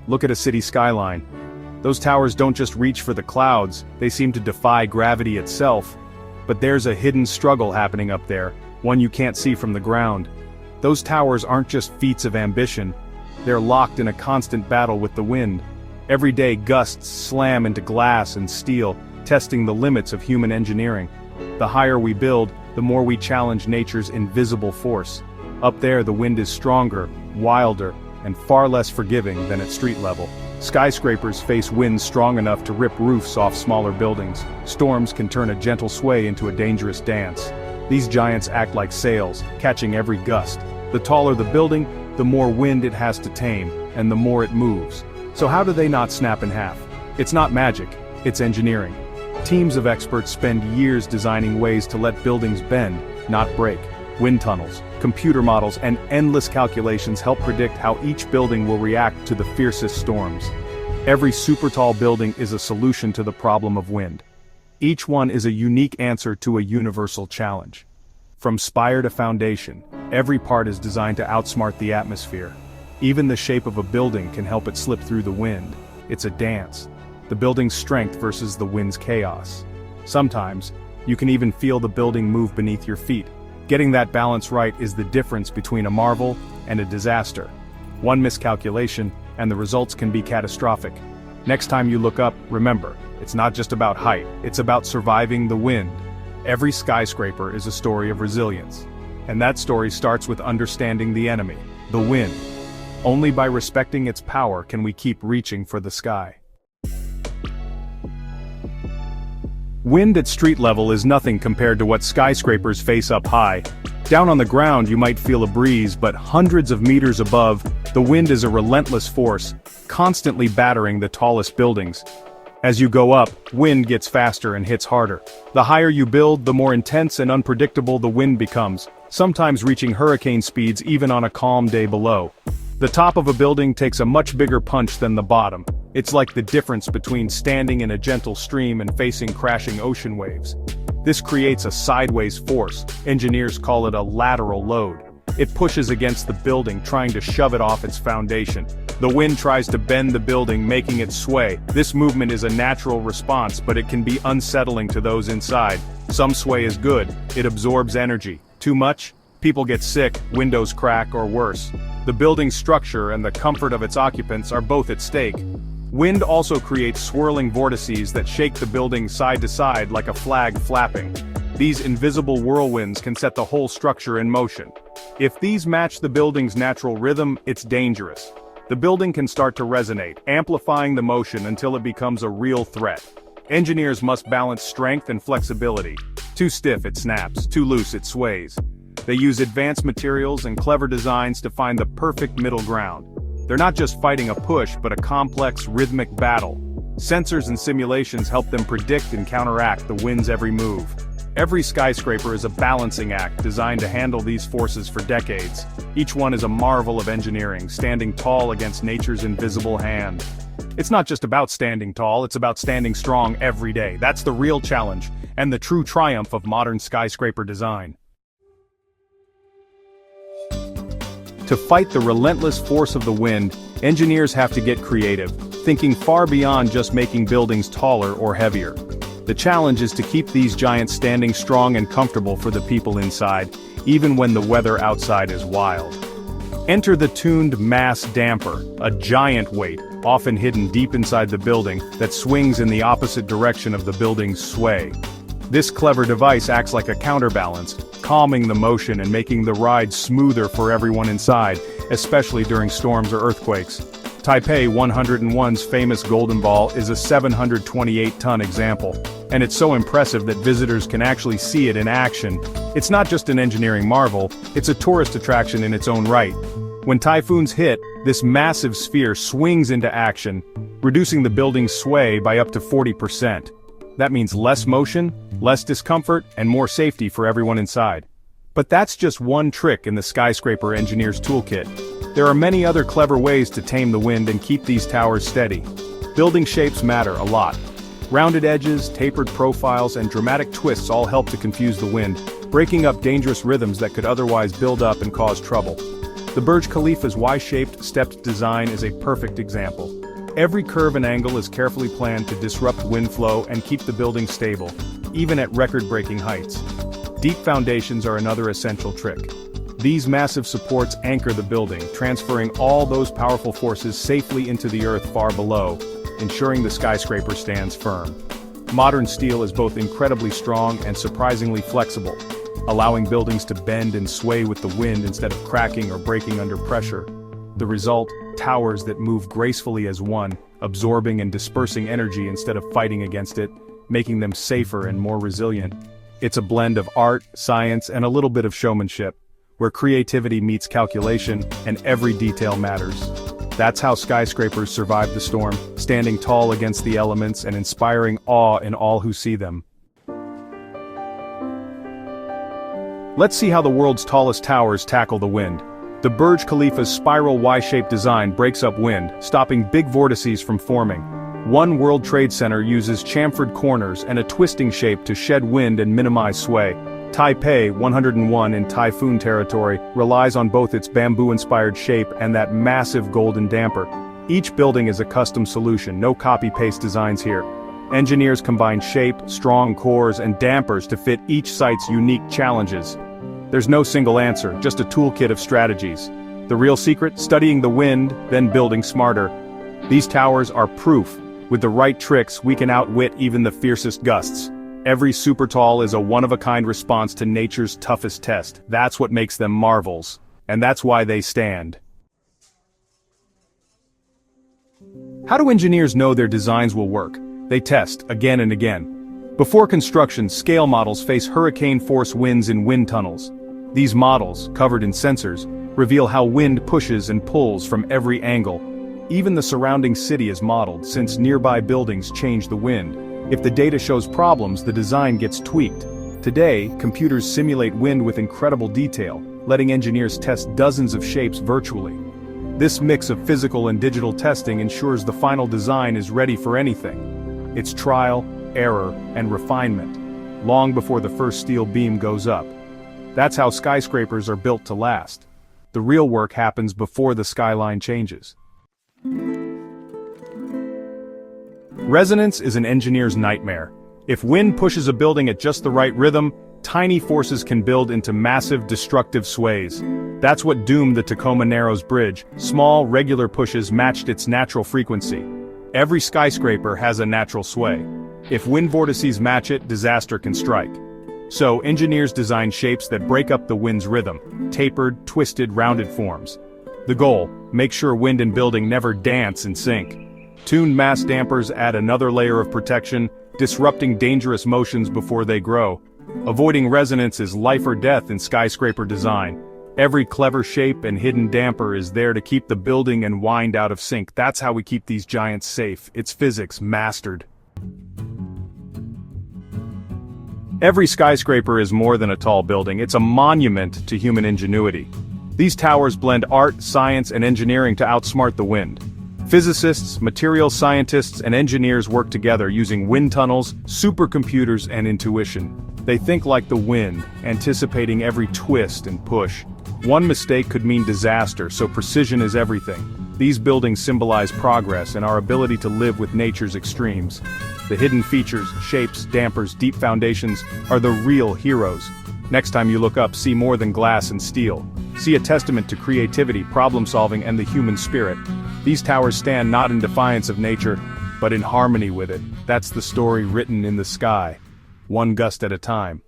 Look at a city skyline. Those towers don't just reach for the clouds, they seem to defy gravity itself. But there's a hidden struggle happening up there, one you can't see from the ground. Those towers aren't just feats of ambition, they're locked in a constant battle with the wind. Every day gusts slam into glass and steel, testing the limits of human engineering. The higher we build, the more we challenge nature's invisible force. Up there the wind is stronger, wilder, and far less forgiving than at street level. Skyscrapers face winds strong enough to rip roofs off smaller buildings. Storms can turn a gentle sway into a dangerous dance. These giants act like sails, catching every gust. The taller the building, the more wind it has to tame, and the more it moves. So how do they not snap in half? It's not magic, it's engineering. Teams of experts spend years designing ways to let buildings bend, not break. Wind tunnels, computer models, and endless calculations help predict how each building will react to the fiercest storms. Every super tall building is a solution to the problem of wind. Each one is a unique answer to a universal challenge. From spire to foundation, every part is designed to outsmart the atmosphere. Even the shape of a building can help it slip through the wind. It's a dance. The building's strength versus the wind's chaos. Sometimes, you can even feel the building move beneath your feet. Getting that balance right is the difference between a marvel and a disaster. One miscalculation, and the results can be catastrophic. Next time you look up, remember, it's not just about height, it's about surviving the wind. Every skyscraper is a story of resilience. And that story starts with understanding the enemy, the wind. Only by respecting its power can we keep reaching for the sky. Wind at street level is nothing compared to what skyscrapers face up high. Down on the ground you might feel a breeze, but hundreds of meters above, the wind is a relentless force, constantly battering the tallest buildings. As you go up, wind gets faster and hits harder. The higher you build, the more intense and unpredictable the wind becomes, sometimes reaching hurricane speeds even on a calm day below. The top of a building takes a much bigger punch than the bottom. It's like the difference between standing in a gentle stream and facing crashing ocean waves. This creates a sideways force. Engineers call it a lateral load. It pushes against the building, trying to shove it off its foundation. The wind tries to bend the building, making it sway. This movement is a natural response, but it can be unsettling to those inside. Some sway is good. It absorbs energy. Too much? People get sick, windows crack, or worse. The building's structure and the comfort of its occupants are both at stake. Wind also creates swirling vortices that shake the building side to side like a flag flapping. These invisible whirlwinds can set the whole structure in motion. If these match the building's natural rhythm, it's dangerous. The building can start to resonate, amplifying the motion until it becomes a real threat. Engineers must balance strength and flexibility. Too stiff, it snaps. Too loose, it sways. They use advanced materials and clever designs to find the perfect middle ground. They're not just fighting a push, but a complex, rhythmic battle. Sensors and simulations help them predict and counteract the wind's every move. Every skyscraper is a balancing act designed to handle these forces for decades. Each one is a marvel of engineering, standing tall against nature's invisible hand. It's not just about standing tall, it's about standing strong every day. That's the real challenge, and the true triumph of modern skyscraper design. To fight the relentless force of the wind, engineers have to get creative, thinking far beyond just making buildings taller or heavier. The challenge is to keep these giants standing strong and comfortable for the people inside, even when the weather outside is wild. Enter the tuned mass damper, a giant weight, often hidden deep inside the building, that swings in the opposite direction of the building's sway. This clever device acts like a counterbalance, calming the motion and making the ride smoother for everyone inside, especially during storms or earthquakes. Taipei 101's famous Golden Ball is a 728-ton example, and it's so impressive that visitors can actually see it in action. It's not just an engineering marvel, it's a tourist attraction in its own right. When typhoons hit, this massive sphere swings into action, reducing the building's sway by up to 40%. That means less motion, less discomfort, and more safety for everyone inside. But that's just one trick in the skyscraper engineer's toolkit. There are many other clever ways to tame the wind and keep these towers steady. Building shapes matter a lot. Rounded edges, tapered profiles, and dramatic twists all help to confuse the wind, breaking up dangerous rhythms that could otherwise build up and cause trouble. The Burj Khalifa's Y-shaped, stepped design is a perfect example. Every curve and angle is carefully planned to disrupt wind flow and keep the building stable, even at record-breaking heights. Deep foundations are another essential trick. These massive supports anchor the building, transferring all those powerful forces safely into the earth far below, ensuring the skyscraper stands firm. Modern steel is both incredibly strong and surprisingly flexible, allowing buildings to bend and sway with the wind instead of cracking or breaking under pressure. The result, towers that move gracefully as one, absorbing and dispersing energy instead of fighting against it, making them safer and more resilient. It's a blend of art, science, and a little bit of showmanship, where creativity meets calculation and every detail matters. That's how skyscrapers survive the storm, standing tall against the elements and inspiring awe in all who see them. Let's see how the world's tallest towers tackle the wind. The Burj Khalifa's spiral Y-shaped design breaks up wind, stopping big vortices from forming. One World Trade Center uses chamfered corners and a twisting shape to shed wind and minimize sway. Taipei 101 in typhoon territory relies on both its bamboo-inspired shape and that massive golden damper. Each building is a custom solution, no copy-paste designs here. Engineers combine shape, strong cores, and dampers to fit each site's unique challenges. There's no single answer, just a toolkit of strategies. The real secret? Studying the wind, then building smarter. These towers are proof. With the right tricks, we can outwit even the fiercest gusts. Every super tall is a one-of-a-kind response to nature's toughest test. That's what makes them marvels. And that's why they stand. How do engineers know their designs will work? They test, again and again. Before construction, scale models face hurricane-force winds in wind tunnels. These models, covered in sensors, reveal how wind pushes and pulls from every angle. Even the surrounding city is modeled, since nearby buildings change the wind. If the data shows problems, the design gets tweaked. Today, computers simulate wind with incredible detail, letting engineers test dozens of shapes virtually. This mix of physical and digital testing ensures the final design is ready for anything. It's trial, error, and refinement, long before the first steel beam goes up. That's how skyscrapers are built to last. The real work happens before the skyline changes. Resonance is an engineer's nightmare. If wind pushes a building at just the right rhythm, tiny forces can build into massive, destructive sways. That's what doomed the Tacoma Narrows Bridge. Small, regular pushes matched its natural frequency. Every skyscraper has a natural sway. If wind vortices match it, disaster can strike. So, engineers design shapes that break up the wind's rhythm, tapered, twisted, rounded forms. The goal, make sure wind and building never dance in sync. Tuned mass dampers add another layer of protection, disrupting dangerous motions before they grow. Avoiding resonance is life or death in skyscraper design. Every clever shape and hidden damper is there to keep the building and wind out of sync. That's how we keep these giants safe. It's physics mastered. Every skyscraper is more than a tall building, it's a monument to human ingenuity. These towers blend art, science, and engineering to outsmart the wind. Physicists, materials scientists, and engineers work together using wind tunnels, supercomputers, and intuition. They think like the wind, anticipating every twist and push. One mistake could mean disaster, so precision is everything. These buildings symbolize progress and our ability to live with nature's extremes. The hidden features, shapes, dampers, deep foundations are the real heroes. Next time you look up, see more than glass and steel. See a testament to creativity, problem-solving, and the human spirit. These towers stand not in defiance of nature, but in harmony with it. That's the story written in the sky, one gust at a time.